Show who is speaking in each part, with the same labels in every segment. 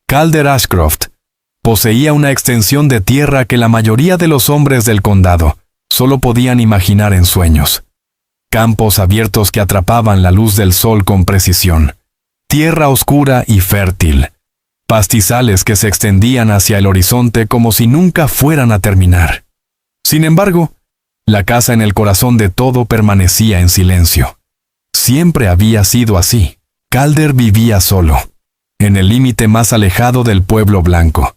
Speaker 1: Calder Ashcroft poseía una extensión de tierra que la mayoría de los hombres del condado solo podían imaginar en sueños. Campos abiertos que atrapaban la luz del sol con precisión, tierra oscura y fértil, pastizales que se extendían hacia el horizonte como si nunca fueran a terminar. Sin embargo, la casa en el corazón de todo permanecía en silencio. Siempre había sido así. Calder vivía solo, en el límite más alejado del pueblo blanco,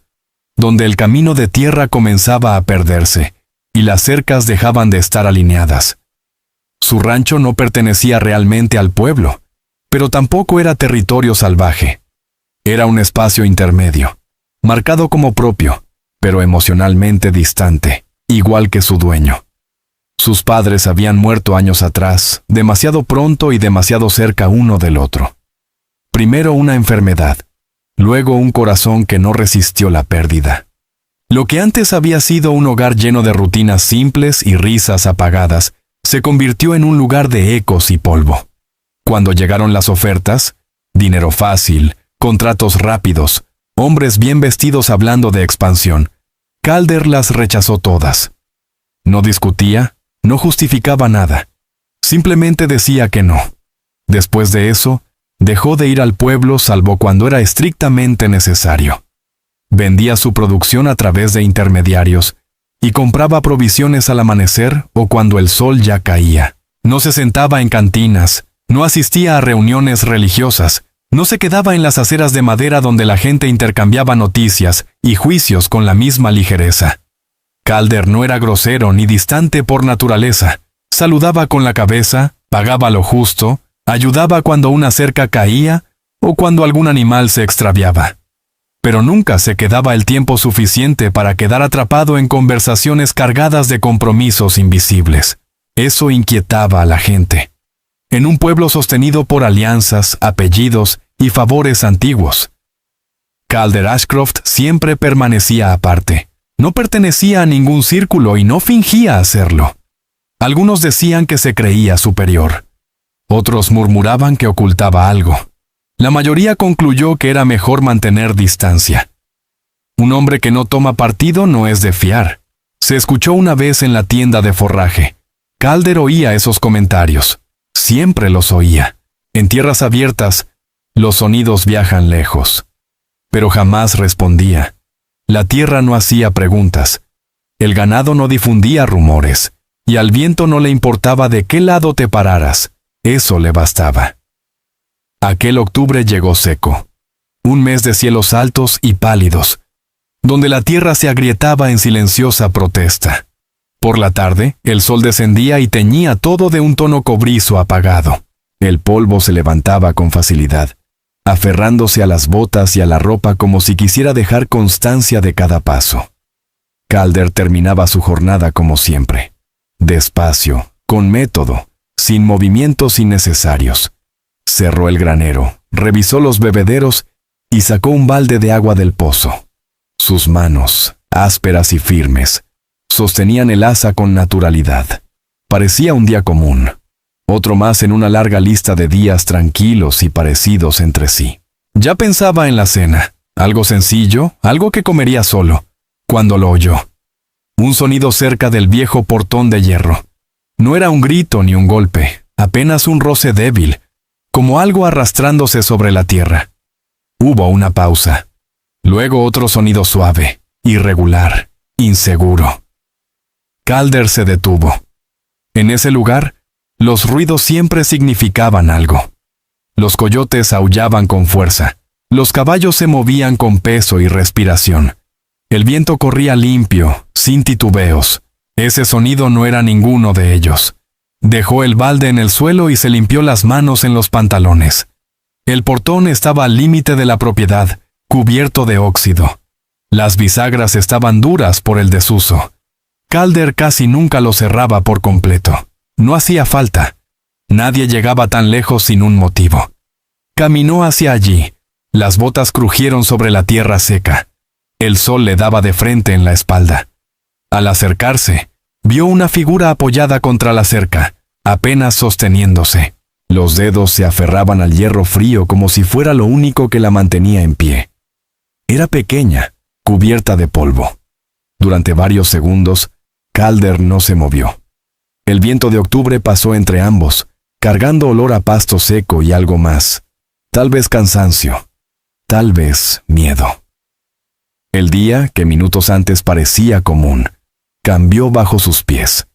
Speaker 1: donde el camino de tierra comenzaba a perderse y las cercas dejaban de estar alineadas. Su rancho no pertenecía realmente al pueblo, pero tampoco era territorio salvaje. Era un espacio intermedio, marcado como propio, pero emocionalmente distante, igual que su dueño. Sus padres habían muerto años atrás, demasiado pronto y demasiado cerca uno del otro. Primero una enfermedad, luego un corazón que no resistió la pérdida. Lo que antes había sido un hogar lleno de rutinas simples y risas apagadas, se convirtió en un lugar de ecos y polvo. Cuando llegaron las ofertas, dinero fácil, contratos rápidos, hombres bien vestidos hablando de expansión, Calder las rechazó todas. No discutía, no justificaba nada. Simplemente decía que no. Después de eso, dejó de ir al pueblo salvo cuando era estrictamente necesario. Vendía su producción a través de intermediarios y compraba provisiones al amanecer o cuando el sol ya caía. No se sentaba en cantinas, no asistía a reuniones religiosas, no se quedaba en las aceras de madera donde la gente intercambiaba noticias y juicios con la misma ligereza. Calder no era grosero ni distante por naturaleza. Saludaba con la cabeza, pagaba lo justo, ayudaba cuando una cerca caía o cuando algún animal se extraviaba. Pero nunca se quedaba el tiempo suficiente para quedar atrapado en conversaciones cargadas de compromisos invisibles. Eso inquietaba a la gente. En un pueblo sostenido por alianzas, apellidos y favores antiguos. Calder Ashcroft siempre permanecía aparte. No pertenecía a ningún círculo y no fingía hacerlo. Algunos decían que se creía superior. Otros murmuraban que ocultaba algo. La mayoría concluyó que era mejor mantener distancia. Un hombre que no toma partido no es de fiar. Se escuchó una vez en la tienda de forraje. Calder oía esos comentarios. Siempre los oía. En tierras abiertas, los sonidos viajan lejos. Pero jamás respondía. La tierra no hacía preguntas. El ganado no difundía rumores. Y al viento no le importaba de qué lado te pararas. Eso le bastaba. Aquel octubre llegó seco. Un mes de cielos altos y pálidos, donde la tierra se agrietaba en silenciosa protesta. Por la tarde, el sol descendía y teñía todo de un tono cobrizo apagado. El polvo se levantaba con facilidad, aferrándose a las botas y a la ropa como si quisiera dejar constancia de cada paso. Calder terminaba su jornada como siempre. Despacio, con método, sin movimientos innecesarios. Cerró el granero, revisó los bebederos y sacó un balde de agua del pozo. Sus manos, ásperas y firmes, sostenían el asa con naturalidad. Parecía un día común, otro más en una larga lista de días tranquilos y parecidos entre sí. Ya pensaba en la cena, algo sencillo, algo que comería solo, cuando lo oyó. Un sonido cerca del viejo portón de hierro. No era un grito ni un golpe, apenas un roce débil, como algo arrastrándose sobre la tierra. Hubo una pausa. Luego otro sonido suave, irregular, inseguro. Calder se detuvo. En ese lugar, los ruidos siempre significaban algo. Los coyotes aullaban con fuerza. Los caballos se movían con peso y respiración. El viento corría limpio, sin titubeos. Ese sonido no era ninguno de ellos. Dejó el balde en el suelo y se limpió las manos en los pantalones. El portón estaba al límite de la propiedad, cubierto de óxido. Las bisagras estaban duras por el desuso. Calder casi nunca lo cerraba por completo. No hacía falta. Nadie llegaba tan lejos sin un motivo. Caminó hacia allí. Las botas crujieron sobre la tierra seca. El sol le daba de frente en la espalda. Al acercarse, vio una figura apoyada contra la cerca, apenas sosteniéndose. Los dedos se aferraban al hierro frío como si fuera lo único que la mantenía en pie. Era pequeña, cubierta de polvo. Durante varios segundos, Calder no se movió. El viento de octubre pasó entre ambos, cargando olor a pasto seco y algo más. Tal vez cansancio, tal vez miedo. El día, que minutos antes parecía común, cambió bajo sus pies.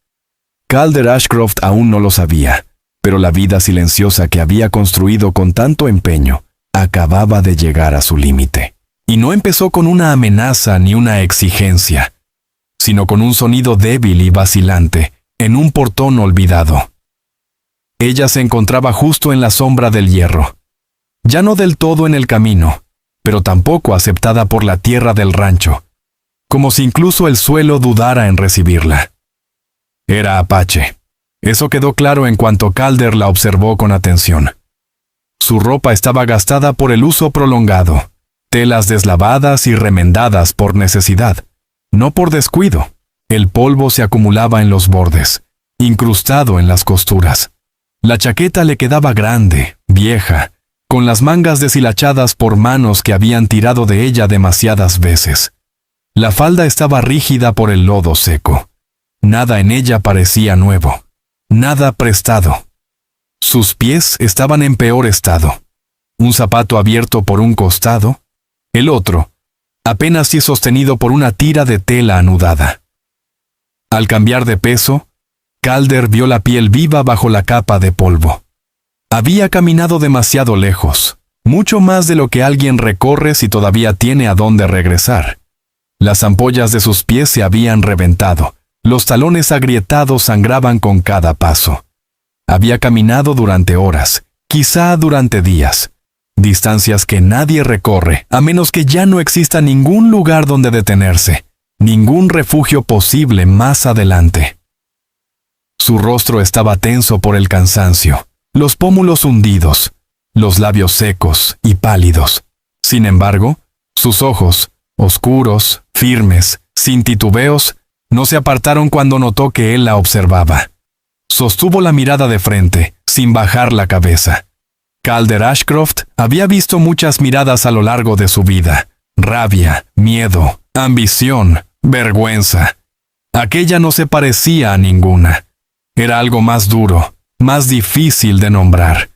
Speaker 1: Calder Ashcroft aún no lo sabía, pero la vida silenciosa que había construido con tanto empeño acababa de llegar a su límite. Y no empezó con una amenaza ni una exigencia, sino con un sonido débil y vacilante en un portón olvidado. Ella se encontraba justo en la sombra del hierro, ya no del todo en el camino, pero tampoco aceptada por la tierra del rancho, como si incluso el suelo dudara en recibirla. Era apache. Eso quedó claro en cuanto Calder la observó con atención. Su ropa estaba gastada por el uso prolongado, telas deslavadas y remendadas por necesidad, no por descuido. El polvo se acumulaba en los bordes, incrustado en las costuras. La chaqueta le quedaba grande, vieja, con las mangas deshilachadas por manos que habían tirado de ella demasiadas veces. La falda estaba rígida por el lodo seco. Nada en ella parecía nuevo, nada prestado. Sus pies estaban en peor estado. Un zapato abierto por un costado, el otro, apenas si sostenido por una tira de tela anudada. Al cambiar de peso, Calder vio la piel viva bajo la capa de polvo. Había caminado demasiado lejos, mucho más de lo que alguien recorre si todavía tiene a dónde regresar. Las ampollas de sus pies se habían reventado, los talones agrietados sangraban con cada paso. Había caminado durante horas, quizá durante días. Distancias que nadie recorre, a menos que ya no exista ningún lugar donde detenerse, ningún refugio posible más adelante. Su rostro estaba tenso por el cansancio, los pómulos hundidos, los labios secos y pálidos. Sin embargo, sus ojos, oscuros, firmes, sin titubeos, no se apartaron cuando notó que él la observaba. Sostuvo la mirada de frente, sin bajar la cabeza. Calder Ashcroft había visto muchas miradas a lo largo de su vida. Rabia, miedo, ambición, vergüenza. Aquella no se parecía a ninguna. Era algo más duro, más difícil de nombrar.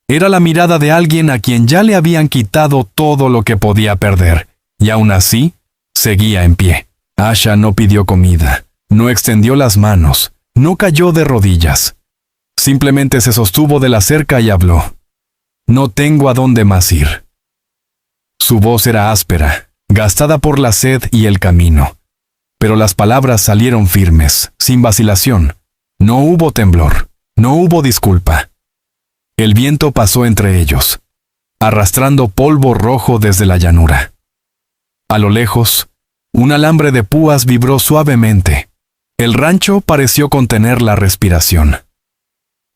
Speaker 1: Era la mirada de alguien a quien ya le habían quitado todo lo que podía perder, y aún así, seguía en pie. Asha no pidió comida, no extendió las manos, no cayó de rodillas. Simplemente se sostuvo de la cerca y habló. No tengo a dónde más ir. Su voz era áspera, gastada por la sed y el camino. Pero las palabras salieron firmes, sin vacilación. No hubo temblor, no hubo disculpa. El viento pasó entre ellos, arrastrando polvo rojo desde la llanura. A lo lejos, un alambre de púas vibró suavemente. El rancho pareció contener la respiración.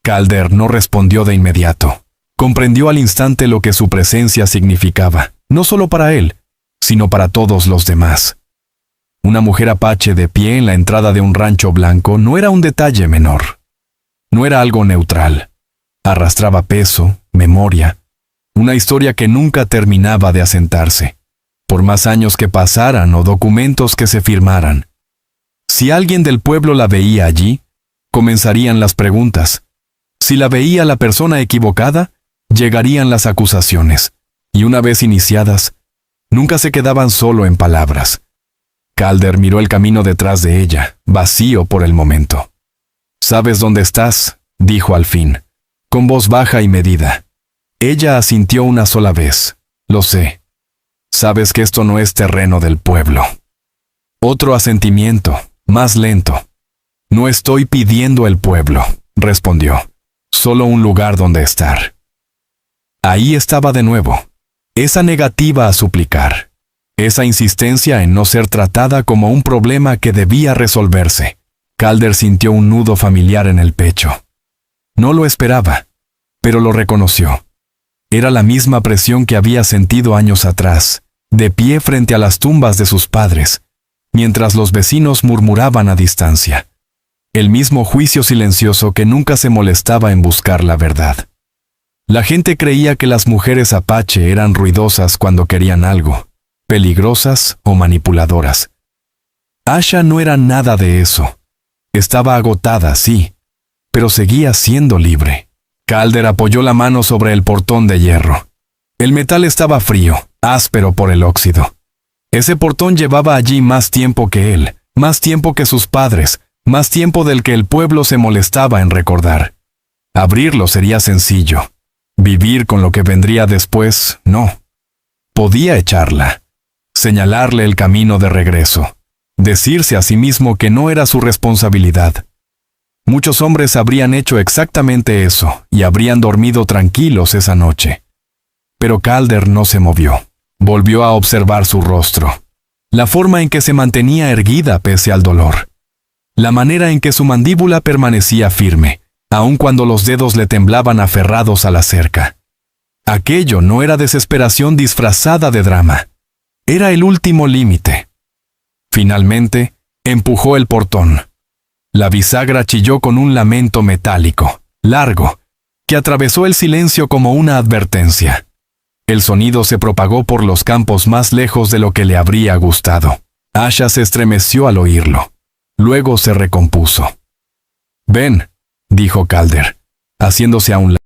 Speaker 1: Calder no respondió de inmediato. Comprendió al instante lo que su presencia significaba, no solo para él, sino para todos los demás. Una mujer apache de pie en la entrada de un rancho blanco no era un detalle menor. No era algo neutral. Arrastraba peso, memoria, una historia que nunca terminaba de asentarse, por más años que pasaran o documentos que se firmaran. Si alguien del pueblo la veía allí, comenzarían las preguntas. Si la veía la persona equivocada, llegarían las acusaciones, y una vez iniciadas, nunca se quedaban solo en palabras. Calder miró el camino detrás de ella, vacío por el momento. «¿Sabes dónde estás?», dijo al fin, con voz baja y medida. Ella asintió una sola vez. «Lo sé. Sabes que esto no es terreno del pueblo». Otro asentimiento, más lento. «No estoy pidiendo el pueblo», respondió. «Solo un lugar donde estar». Ahí estaba de nuevo. Esa negativa a suplicar. Esa insistencia en no ser tratada como un problema que debía resolverse. Calder sintió un nudo familiar en el pecho. No lo esperaba, pero lo reconoció. Era la misma presión que había sentido años atrás, de pie frente a las tumbas de sus padres, mientras los vecinos murmuraban a distancia. El mismo juicio silencioso que nunca se molestaba en buscar la verdad. La gente creía que las mujeres apache eran ruidosas cuando querían algo, peligrosas o manipuladoras. Asha no era nada de eso. Estaba agotada, sí, pero seguía siendo libre. Calder apoyó la mano sobre el portón de hierro. El metal estaba frío, áspero por el óxido. Ese portón llevaba allí más tiempo que él, más tiempo que sus padres, más tiempo del que el pueblo se molestaba en recordar. Abrirlo sería sencillo. Vivir con lo que vendría después, no. Podía echarla. Señalarle el camino de regreso. Decirse a sí mismo que no era su responsabilidad. Muchos hombres habrían hecho exactamente eso y habrían dormido tranquilos esa noche. Pero Calder no se movió. Volvió a observar su rostro. La forma en que se mantenía erguida pese al dolor. La manera en que su mandíbula permanecía firme, aun cuando los dedos le temblaban aferrados a la cerca. Aquello no era desesperación disfrazada de drama. Era el último límite. Finalmente, empujó el portón. La bisagra chilló con un lamento metálico, largo, que atravesó el silencio como una advertencia. El sonido se propagó por los campos más lejos de lo que le habría gustado. Asha se estremeció al oírlo. Luego se recompuso. «Ven», dijo Calder, haciéndose a un lado.